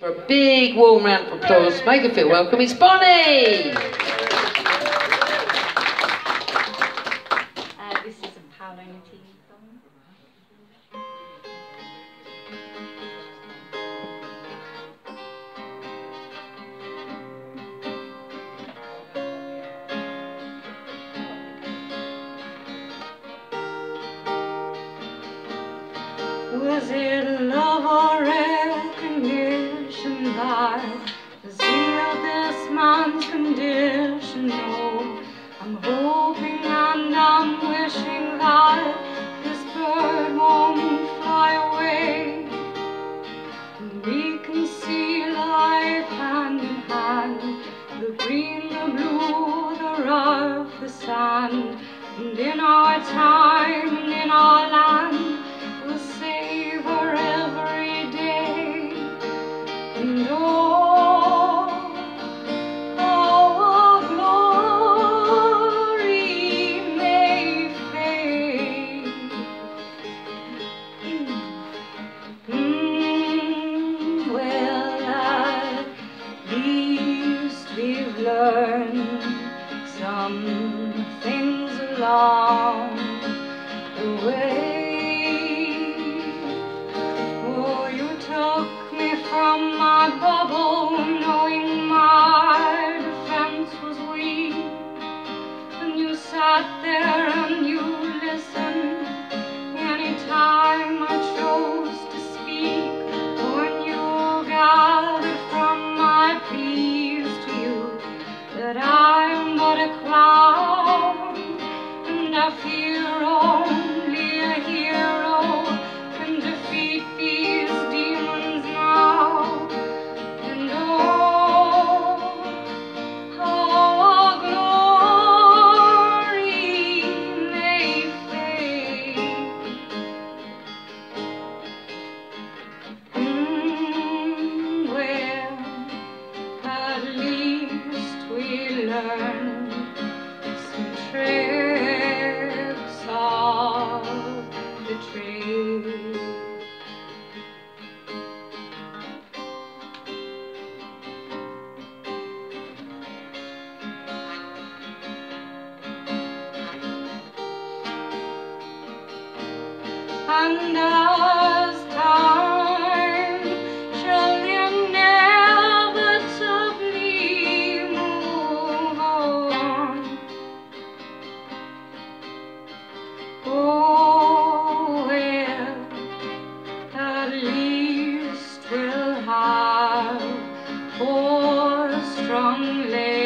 For a big warm round of applause, make her feel welcome, it's Bonnie! This is a Paolina team song. Was it love or recognition that sealed this man's condition? No, I'm hoping and I'm wishing that this bird won't fly away, and we can see life hand in hand, the green, the blue, the rough, the sand, and in our time and in our land we'll savor every day. And oh, our glory may fade. Well, at least we've learned some things along the way. From my bubble, knowing my defense was weak, and you sat there and you listened anytime I chose to speak. When you gathered from my pleas to you that I'm but a clown, and I fear only a hero can defeat these demons now. And oh, how our glory may fade. Well, at least we learned some tricks of the trade. And as time shall inevitably move on, oh, well, at least we'll have 4 strong legs.